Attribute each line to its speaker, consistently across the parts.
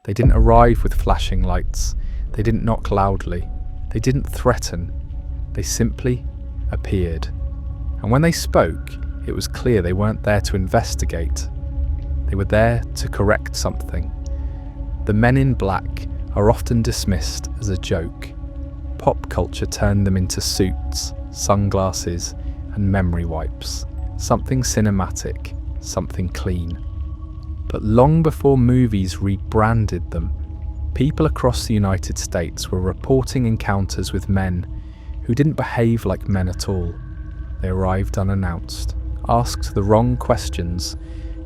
Speaker 1: They didn't arrive with flashing lights. They didn't knock loudly. They didn't threaten. They simply appeared. And when they spoke, it was clear they weren't there to investigate. They were there to correct something. The men in black are often dismissed as a joke. Pop culture turned them into suits, sunglasses, and memory wipes. Something cinematic, something clean. But long before movies rebranded them, people across the United States were reporting encounters with men who didn't behave like men at all. They arrived unannounced, asked the wrong questions,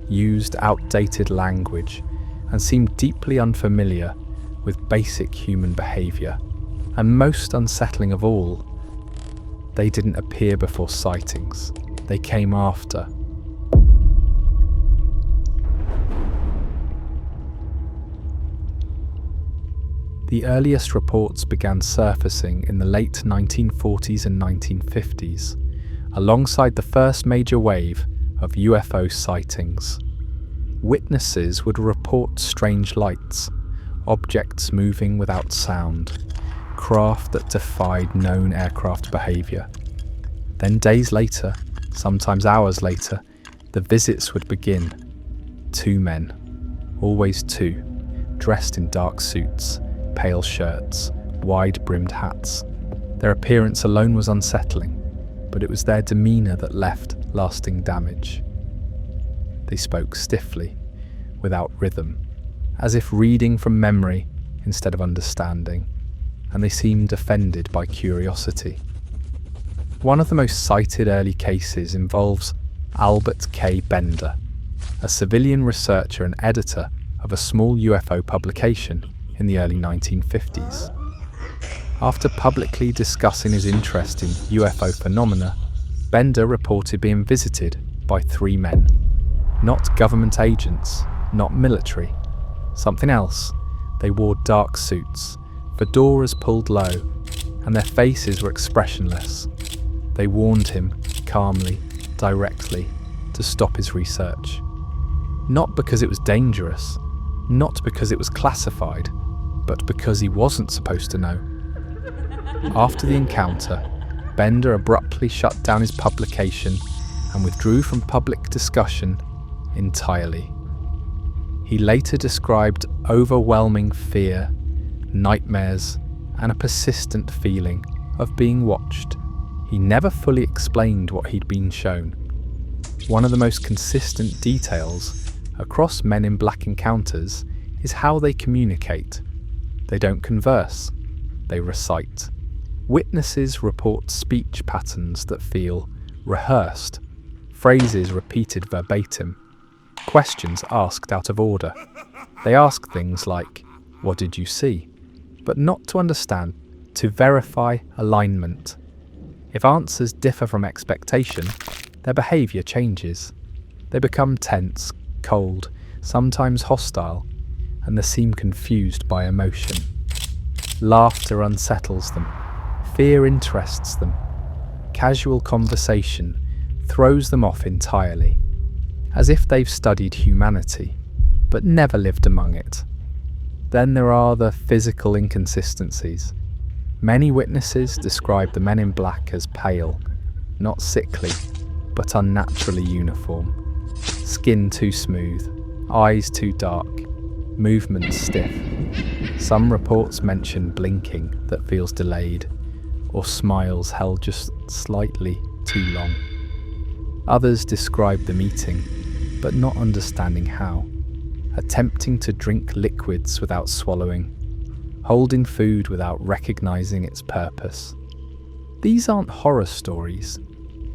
Speaker 1: used outdated language, and seemed deeply unfamiliar with basic human behaviour. And most unsettling of all, they didn't appear before sightings. They came after. The earliest reports began surfacing in the late 1940s and 1950s, alongside the first major wave of UFO sightings. Witnesses would report strange lights, objects moving without sound, craft that defied known aircraft behaviour. Then days later, sometimes hours later, the visits would begin. 2 men, always 2, dressed in dark suits, pale shirts, wide-brimmed hats. Their appearance alone was unsettling, but it was their demeanour that left lasting damage. They spoke stiffly, without rhythm, as if reading from memory instead of understanding, and they seemed offended by curiosity. One of the most cited early cases involves Albert K. Bender, a civilian researcher and editor of a small UFO publication in the early 1950s. After publicly discussing his interest in UFO phenomena, Bender reported being visited by 3 men. Not government agents, not military. Something else. They wore dark suits, fedoras pulled low, and their faces were expressionless. They warned him, calmly, directly, to stop his research. Not because it was dangerous, not because it was classified, but because he wasn't supposed to know. After the encounter, Bender abruptly shut down his publication and withdrew from public discussion entirely. He later described overwhelming fear, nightmares, and a persistent feeling of being watched. He never fully explained what he'd been shown. One of the most consistent details across Men in Black encounters is how they communicate. They don't converse, they recite. Witnesses report speech patterns that feel rehearsed, phrases repeated verbatim, questions asked out of order. They ask things like, "What did you see?" But not to understand, to verify alignment. If answers differ from expectation, their behaviour changes. They become tense, cold, sometimes hostile, and they seem confused by emotion. Laughter unsettles them. Fear interests them. Casual conversation throws them off entirely, as if they've studied humanity, but never lived among it. Then there are the physical inconsistencies. Many witnesses describe the Men in Black as pale, not sickly, but unnaturally uniform. Skin too smooth, eyes too dark, movements stiff. Some reports mention blinking that feels delayed, or smiles held just slightly too long. Others describe the meeting, but not understanding how. Attempting to drink liquids without swallowing, holding food without recognizing its purpose. These aren't horror stories.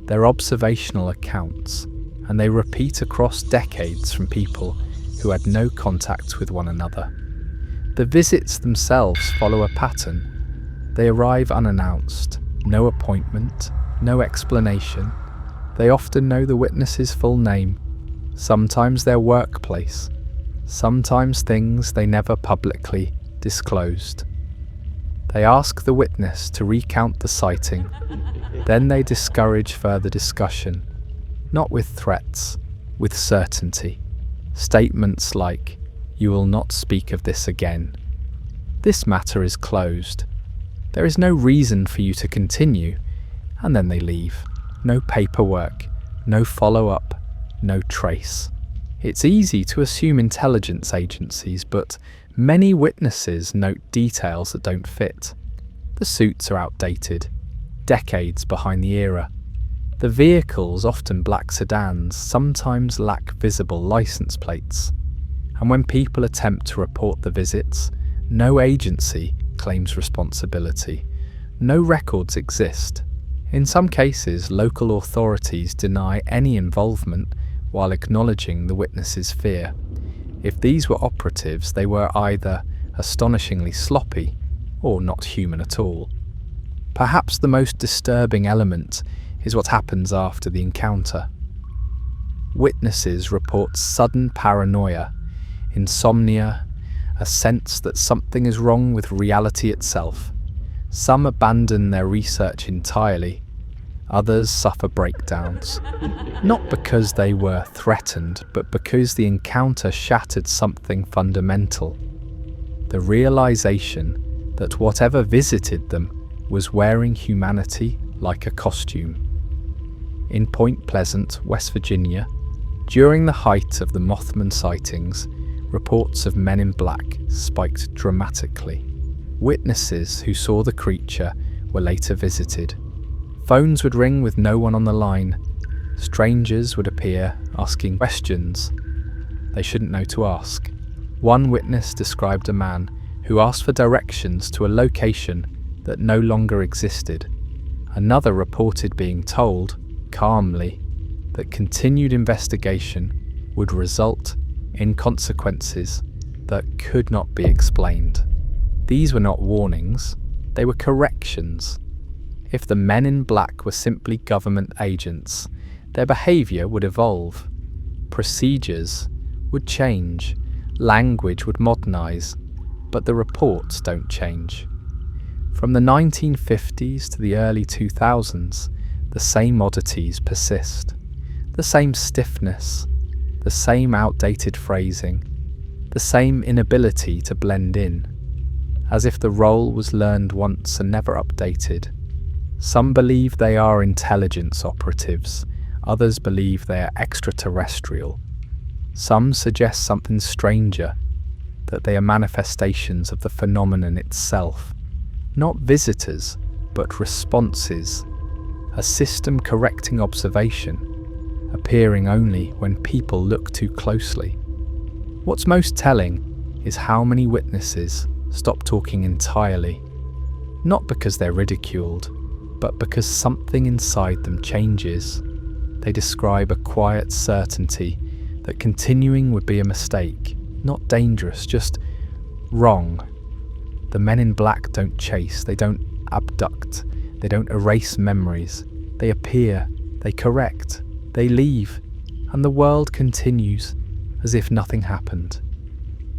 Speaker 1: They're observational accounts, and they repeat across decades from people who had no contact with one another. The visits themselves follow a pattern. They arrive unannounced, no appointment, no explanation. They often know the witness's full name, sometimes their workplace, sometimes things they never publicly disclosed. They ask the witness to recount the sighting, then they discourage further discussion, not with threats, with certainty. Statements like, You will not speak of this again. This matter is closed. There is no reason for you to continue, and then they leave. No paperwork, no follow-up, no trace. It's easy to assume intelligence agencies, but many witnesses note details that don't fit. The suits are outdated, decades behind the era. The vehicles, often black sedans, sometimes lack visible license plates. And when people attempt to report the visits, no agency claims responsibility. No records exist. In some cases, local authorities deny any involvement while acknowledging the witnesses' fear. If these were operatives, they were either astonishingly sloppy or not human at all. Perhaps the most disturbing element is what happens after the encounter. Witnesses report sudden paranoia, insomnia, a sense that something is wrong with reality itself. Some abandon their research entirely. Others suffer breakdowns, not because they were threatened, but because the encounter shattered something fundamental. The realization that whatever visited them was wearing humanity like a costume. In Point Pleasant, West Virginia, during the height of the Mothman sightings, reports of men in black spiked dramatically. Witnesses who saw the creature were later visited. Phones would ring with no one on the line. Strangers would appear, asking questions they shouldn't know to ask. One witness described a man who asked for directions to a location that no longer existed. Another reported being told, calmly, that continued investigation would result in consequences that could not be explained. These were not warnings, they were corrections. If the men in black were simply government agents, their behaviour would evolve. Procedures would change, language would modernise, but the reports don't change. From the 1950s to the early 2000s, the same oddities persist. The same stiffness, the same outdated phrasing, the same inability to blend in, as if the role was learned once and never updated. Some believe they are intelligence operatives, others believe they are extraterrestrial. Some suggest something stranger, that they are manifestations of the phenomenon itself. Not visitors, but responses, a system correcting observation, appearing only when people look too closely. What's most telling is how many witnesses stop talking entirely, not because they're ridiculed, but because something inside them changes. They describe a quiet certainty that continuing would be a mistake, not dangerous, just wrong. The men in black don't chase, they don't abduct, they don't erase memories. They appear, they correct, they leave, and the world continues as if nothing happened.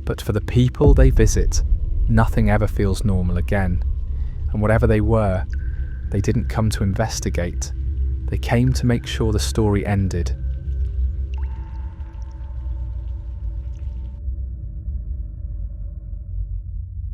Speaker 1: But for the people they visit, nothing ever feels normal again. And whatever they were, they didn't come to investigate. They came to make sure the story ended.